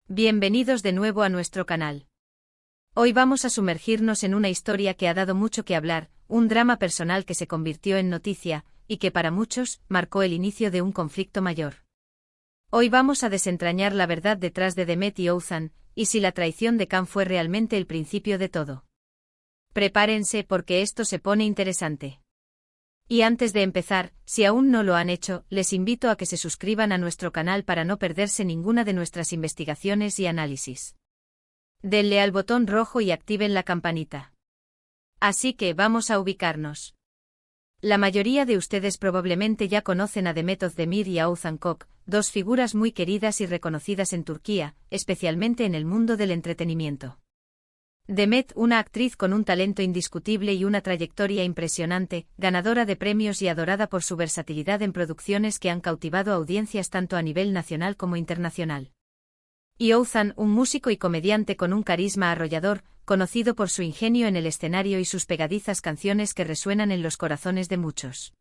Bienvenidos de nuevo a nuestro canal. Hoy vamos a sumergirnos en una historia que ha dado mucho que hablar, un drama personal que se convirtió en noticia, y que para muchos, marcó el inicio de un conflicto mayor. Hoy vamos a desentrañar la verdad detrás de Demet y Oğuzhan, y si la traición de Can fue realmente el principio de todo. Prepárense porque esto se pone interesante. Y antes de empezar, si aún no lo han hecho, les invito a que se suscriban a nuestro canal para no perderse ninguna de nuestras investigaciones y análisis. Denle al botón rojo y activen la campanita. Así que vamos a ubicarnos. La mayoría de ustedes probablemente ya conocen a Demet Özdemir y a Oğuzhan Koç, dos figuras muy queridas y reconocidas en Turquía, especialmente en el mundo del entretenimiento. Demet, una actriz con un talento indiscutible y una trayectoria impresionante, ganadora de premios y adorada por su versatilidad en producciones que han cautivado a audiencias tanto a nivel nacional como internacional. Y Oğuzhan, un músico y comediante con un carisma arrollador, conocido por su ingenio en el escenario y sus pegadizas canciones que resuenan en los corazones de muchos.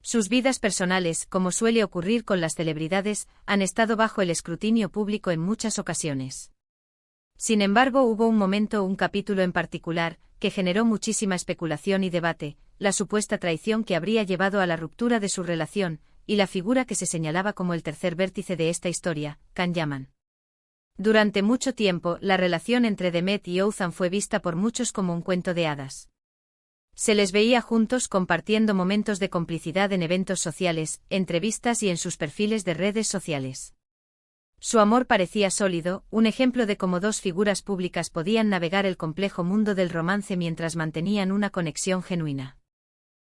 Sus vidas personales, como suele ocurrir con las celebridades, han estado bajo el escrutinio público en muchas ocasiones. Sin embargo, hubo un capítulo en particular, que generó muchísima especulación y debate, la supuesta traición que habría llevado a la ruptura de su relación, y la figura que se señalaba como el tercer vértice de esta historia, Can Yaman. Durante mucho tiempo, la relación entre Demet y Oğuzhan fue vista por muchos como un cuento de hadas. Se les veía juntos compartiendo momentos de complicidad en eventos sociales, entrevistas y en sus perfiles de redes sociales. Su amor parecía sólido, un ejemplo de cómo dos figuras públicas podían navegar el complejo mundo del romance mientras mantenían una conexión genuina.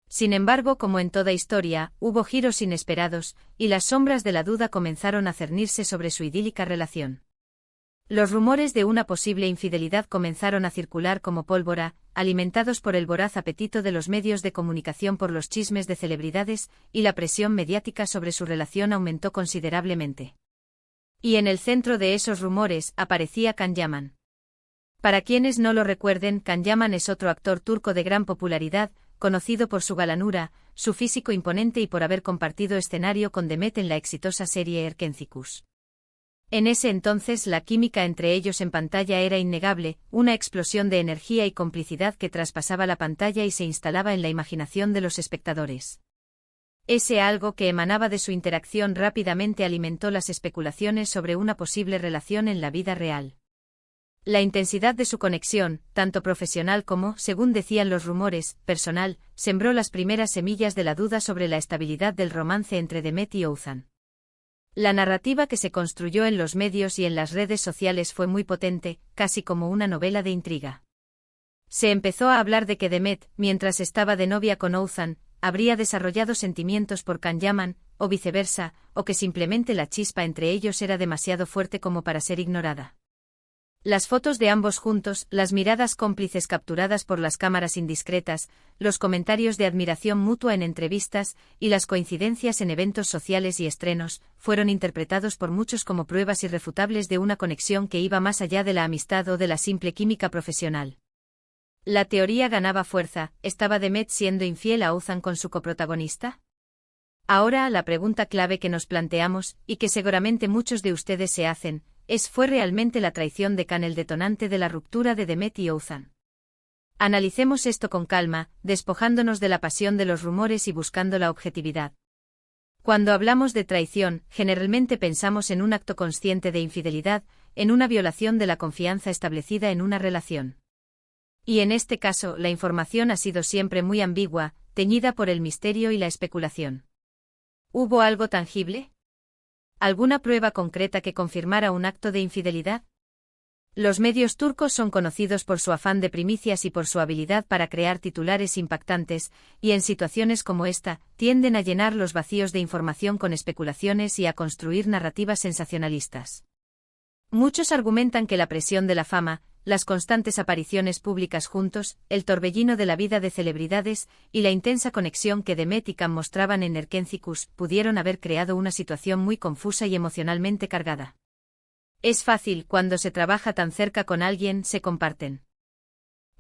Sin embargo, como en toda historia, hubo giros inesperados, y las sombras de la duda comenzaron a cernirse sobre su idílica relación. Los rumores de una posible infidelidad comenzaron a circular como pólvora, alimentados por el voraz apetito de los medios de comunicación por los chismes de celebridades, y la presión mediática sobre su relación aumentó considerablemente. Y en el centro de esos rumores aparecía Can Yaman. Para quienes no lo recuerden, Can Yaman es otro actor turco de gran popularidad, conocido por su galanura, su físico imponente y por haber compartido escenario con Demet en la exitosa serie Erkencikus. En ese entonces la química entre ellos en pantalla era innegable, una explosión de energía y complicidad que traspasaba la pantalla y se instalaba en la imaginación de los espectadores. Ese algo que emanaba de su interacción rápidamente alimentó las especulaciones sobre una posible relación en la vida real. La intensidad de su conexión, tanto profesional como, según decían los rumores, personal, sembró las primeras semillas de la duda sobre la estabilidad del romance entre Demet y Oğuzhan. La narrativa que se construyó en los medios y en las redes sociales fue muy potente, casi como una novela de intriga. Se empezó a hablar de que Demet, mientras estaba de novia con Oğuzhan, habría desarrollado sentimientos por Can Yaman, o viceversa, o que simplemente la chispa entre ellos era demasiado fuerte como para ser ignorada. Las fotos de ambos juntos, las miradas cómplices capturadas por las cámaras indiscretas, los comentarios de admiración mutua en entrevistas, y las coincidencias en eventos sociales y estrenos, fueron interpretados por muchos como pruebas irrefutables de una conexión que iba más allá de la amistad o de la simple química profesional. La teoría ganaba fuerza, ¿estaba Demet siendo infiel a Oğuzhan con su coprotagonista? Ahora, la pregunta clave que nos planteamos, y que seguramente muchos de ustedes se hacen, ¿fue realmente la traición de Can el detonante de la ruptura de Demet y Oğuzhan? Analicemos esto con calma, despojándonos de la pasión de los rumores y buscando la objetividad. Cuando hablamos de traición, generalmente pensamos en un acto consciente de infidelidad, en una violación de la confianza establecida en una relación. Y en este caso, la información ha sido siempre muy ambigua, teñida por el misterio y la especulación. ¿Hubo algo tangible? ¿Alguna prueba concreta que confirmara un acto de infidelidad? Los medios turcos son conocidos por su afán de primicias y por su habilidad para crear titulares impactantes, y en situaciones como esta, tienden a llenar los vacíos de información con especulaciones y a construir narrativas sensacionalistas. Muchos argumentan que la presión de la fama, las constantes apariciones públicas juntos, el torbellino de la vida de celebridades, y la intensa conexión que Demet y Can mostraban en Erkencikus pudieron haber creado una situación muy confusa y emocionalmente cargada. Es fácil, cuando se trabaja tan cerca con alguien, se comparten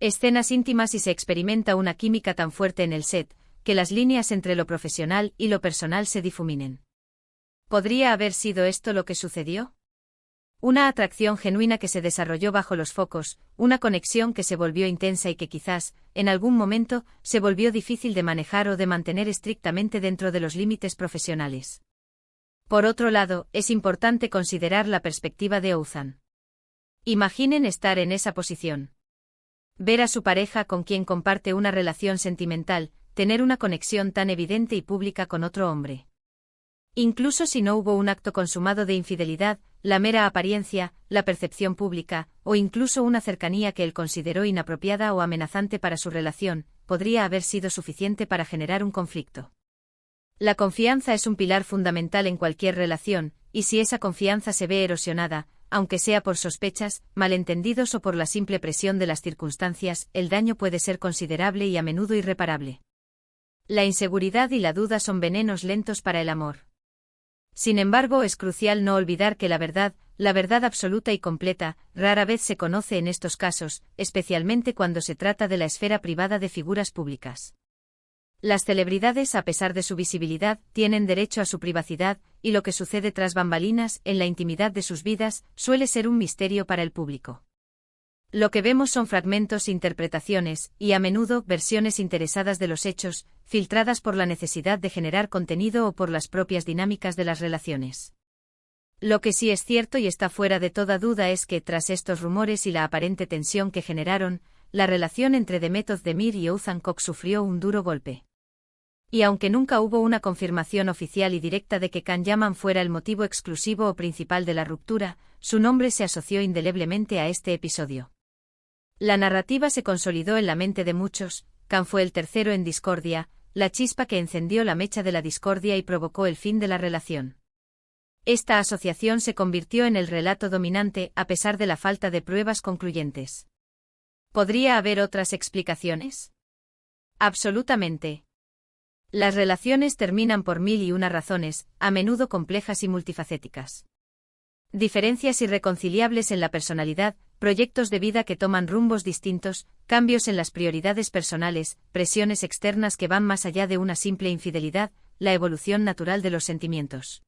escenas íntimas y se experimenta una química tan fuerte en el set, que las líneas entre lo profesional y lo personal se difuminen. ¿Podría haber sido esto lo que sucedió? Una atracción genuina que se desarrolló bajo los focos, una conexión que se volvió intensa y que quizás, en algún momento, se volvió difícil de manejar o de mantener estrictamente dentro de los límites profesionales. Por otro lado, es importante considerar la perspectiva de Ouzhan. Imaginen estar en esa posición. Ver a su pareja con quien comparte una relación sentimental, tener una conexión tan evidente y pública con otro hombre. Incluso si no hubo un acto consumado de infidelidad, la mera apariencia, la percepción pública, o incluso una cercanía que él consideró inapropiada o amenazante para su relación, podría haber sido suficiente para generar un conflicto. La confianza es un pilar fundamental en cualquier relación, y si esa confianza se ve erosionada, aunque sea por sospechas, malentendidos o por la simple presión de las circunstancias, el daño puede ser considerable y a menudo irreparable. La inseguridad y la duda son venenos lentos para el amor. Sin embargo, es crucial no olvidar que la verdad absoluta y completa, rara vez se conoce en estos casos, especialmente cuando se trata de la esfera privada de figuras públicas. Las celebridades, a pesar de su visibilidad, tienen derecho a su privacidad, y lo que sucede tras bambalinas, en la intimidad de sus vidas, suele ser un misterio para el público. Lo que vemos son fragmentos, interpretaciones, y a menudo versiones interesadas de los hechos, filtradas por la necesidad de generar contenido o por las propias dinámicas de las relaciones. Lo que sí es cierto y está fuera de toda duda es que, tras estos rumores y la aparente tensión que generaron, la relación entre Demet Özdemir y Oğuzhan Koç sufrió un duro golpe. Y aunque nunca hubo una confirmación oficial y directa de que Can Yaman fuera el motivo exclusivo o principal de la ruptura, su nombre se asoció indeleblemente a este episodio. La narrativa se consolidó en la mente de muchos. Can fue el tercero en discordia, la chispa que encendió la mecha de la discordia y provocó el fin de la relación. Esta asociación se convirtió en el relato dominante a pesar de la falta de pruebas concluyentes. ¿Podría haber otras explicaciones? Absolutamente. Las relaciones terminan por mil y una razones, a menudo complejas y multifacéticas. Diferencias irreconciliables en la personalidad, proyectos de vida que toman rumbos distintos, cambios en las prioridades personales, presiones externas que van más allá de una simple infidelidad, la evolución natural de los sentimientos.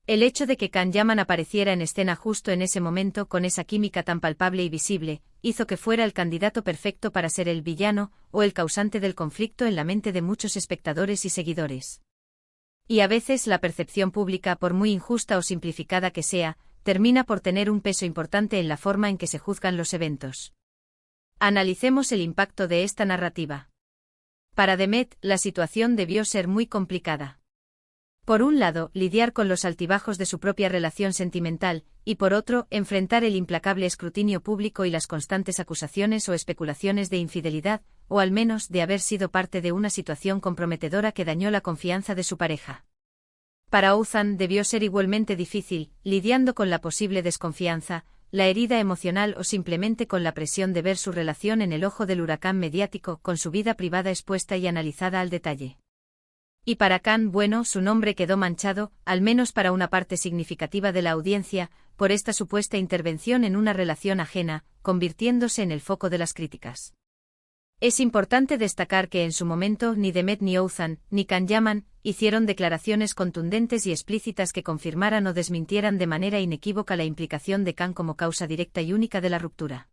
El hecho de que Can Yaman apareciera en escena justo en ese momento con esa química tan palpable y visible, hizo que fuera el candidato perfecto para ser el villano o el causante del conflicto en la mente de muchos espectadores y seguidores. Y a veces la percepción pública, por muy injusta o simplificada que sea, termina por tener un peso importante en la forma en que se juzgan los eventos. Analicemos el impacto de esta narrativa. Para Demet, la situación debió ser muy complicada. Por un lado, lidiar con los altibajos de su propia relación sentimental, y por otro, enfrentar el implacable escrutinio público y las constantes acusaciones o especulaciones de infidelidad, o al menos de haber sido parte de una situación comprometedora que dañó la confianza de su pareja. Para Oğuzhan debió ser igualmente difícil, lidiando con la posible desconfianza, la herida emocional o simplemente con la presión de ver su relación en el ojo del huracán mediático, con su vida privada expuesta y analizada al detalle. Y para Can, bueno, su nombre quedó manchado, al menos para una parte significativa de la audiencia, por esta supuesta intervención en una relación ajena, convirtiéndose en el foco de las críticas. Es importante destacar que en su momento ni Demet ni Oğuzhan, ni Can Yaman, hicieron declaraciones contundentes y explícitas que confirmaran o desmintieran de manera inequívoca la implicación de Can como causa directa y única de la ruptura.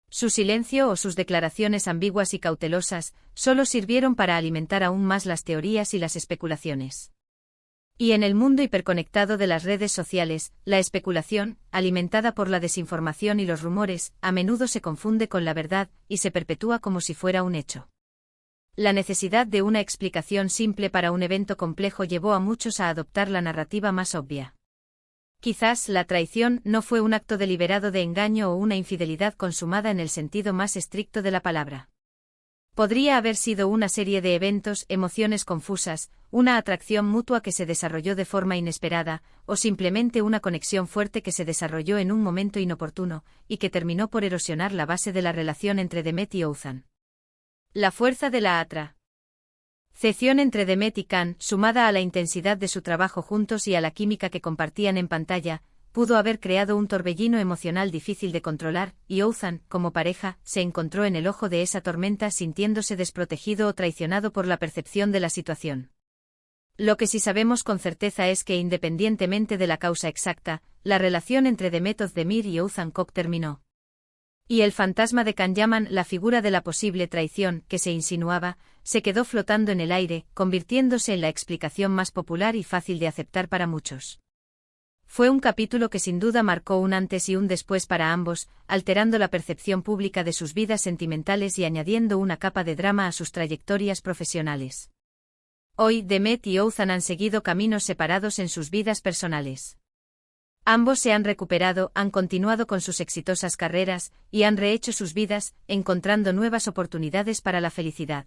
Su silencio o sus declaraciones ambiguas y cautelosas solo sirvieron para alimentar aún más las teorías y las especulaciones. Y en el mundo hiperconectado de las redes sociales, la especulación, alimentada por la desinformación y los rumores, a menudo se confunde con la verdad y se perpetúa como si fuera un hecho. La necesidad de una explicación simple para un evento complejo llevó a muchos a adoptar la narrativa más obvia. Quizás la traición no fue un acto deliberado de engaño o una infidelidad consumada en el sentido más estricto de la palabra. Podría haber sido una serie de eventos, emociones confusas, una atracción mutua que se desarrolló de forma inesperada, o simplemente una conexión fuerte que se desarrolló en un momento inoportuno, y que terminó por erosionar la base de la relación entre Demet y Oğuzhan. La fuerza de la atracción entre Demet y Can, sumada a la intensidad de su trabajo juntos y a la química que compartían en pantalla, pudo haber creado un torbellino emocional difícil de controlar, y Oğuzhan, como pareja, se encontró en el ojo de esa tormenta sintiéndose desprotegido o traicionado por la percepción de la situación. Lo que sí sabemos con certeza es que independientemente de la causa exacta, la relación entre Demet Özdemir y Oğuzhan Koç terminó. Y el fantasma de Can Yaman, la figura de la posible traición que se insinuaba, se quedó flotando en el aire, convirtiéndose en la explicación más popular y fácil de aceptar para muchos. Fue un capítulo que sin duda marcó un antes y un después para ambos, alterando la percepción pública de sus vidas sentimentales y añadiendo una capa de drama a sus trayectorias profesionales. Hoy Demet y Oğuzhan han seguido caminos separados en sus vidas personales. Ambos se han recuperado, han continuado con sus exitosas carreras, y han rehecho sus vidas, encontrando nuevas oportunidades para la felicidad.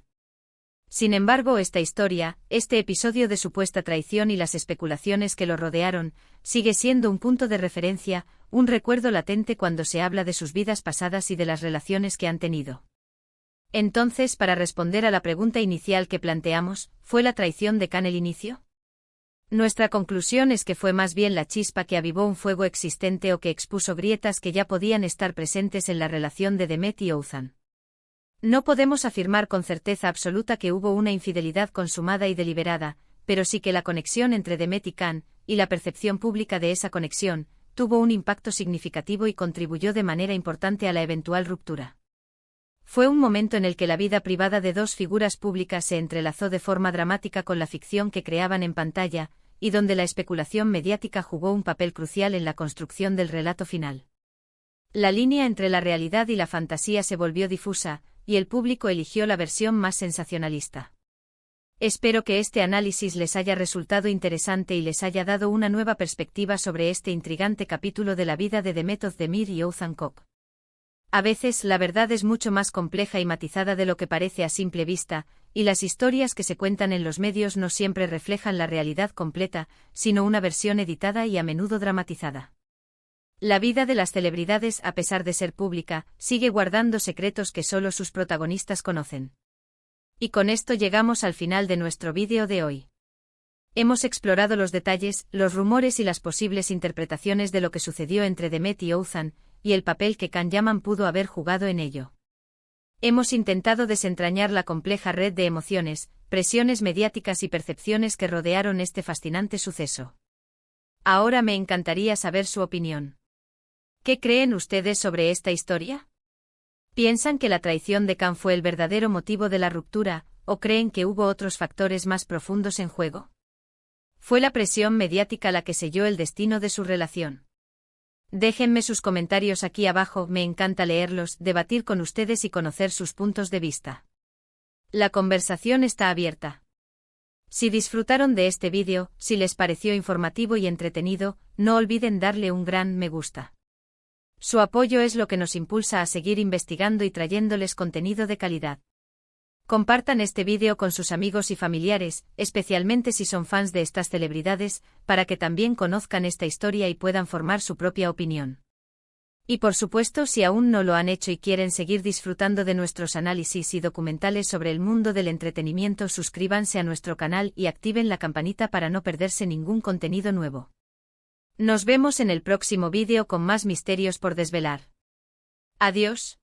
Sin embargo, esta historia, este episodio de supuesta traición y las especulaciones que lo rodearon, sigue siendo un punto de referencia, un recuerdo latente cuando se habla de sus vidas pasadas y de las relaciones que han tenido. Entonces, para responder a la pregunta inicial que planteamos, ¿fue la traición de Can el inicio? Nuestra conclusión es que fue más bien la chispa que avivó un fuego existente o que expuso grietas que ya podían estar presentes en la relación de Demet y Oğuzhan. No podemos afirmar con certeza absoluta que hubo una infidelidad consumada y deliberada, pero sí que la conexión entre Demet y Can, y la percepción pública de esa conexión, tuvo un impacto significativo y contribuyó de manera importante a la eventual ruptura. Fue un momento en el que la vida privada de dos figuras públicas se entrelazó de forma dramática con la ficción que creaban en pantalla, y donde la especulación mediática jugó un papel crucial en la construcción del relato final. La línea entre la realidad y la fantasía se volvió difusa, y el público eligió la versión más sensacionalista. Espero que este análisis les haya resultado interesante y les haya dado una nueva perspectiva sobre este intrigante capítulo de la vida de Demet Özdemir y Oğuzhan Koç. A veces la verdad es mucho más compleja y matizada de lo que parece a simple vista, y las historias que se cuentan en los medios no siempre reflejan la realidad completa, sino una versión editada y a menudo dramatizada. La vida de las celebridades, a pesar de ser pública, sigue guardando secretos que solo sus protagonistas conocen. Y con esto llegamos al final de nuestro vídeo de hoy. Hemos explorado los detalles, los rumores y las posibles interpretaciones de lo que sucedió entre Demet y Oğuzhan, y el papel que Can Yaman pudo haber jugado en ello. Hemos intentado desentrañar la compleja red de emociones, presiones mediáticas y percepciones que rodearon este fascinante suceso. Ahora me encantaría saber su opinión. ¿Qué creen ustedes sobre esta historia? ¿Piensan que la traición de Can fue el verdadero motivo de la ruptura, o creen que hubo otros factores más profundos en juego? ¿Fue la presión mediática la que selló el destino de su relación? Déjenme sus comentarios aquí abajo, me encanta leerlos, debatir con ustedes y conocer sus puntos de vista. La conversación está abierta. Si disfrutaron de este vídeo, si les pareció informativo y entretenido, no olviden darle un gran me gusta. Su apoyo es lo que nos impulsa a seguir investigando y trayéndoles contenido de calidad. Compartan este vídeo con sus amigos y familiares, especialmente si son fans de estas celebridades, para que también conozcan esta historia y puedan formar su propia opinión. Y por supuesto, si aún no lo han hecho y quieren seguir disfrutando de nuestros análisis y documentales sobre el mundo del entretenimiento, suscríbanse a nuestro canal y activen la campanita para no perderse ningún contenido nuevo. Nos vemos en el próximo vídeo con más misterios por desvelar. Adiós.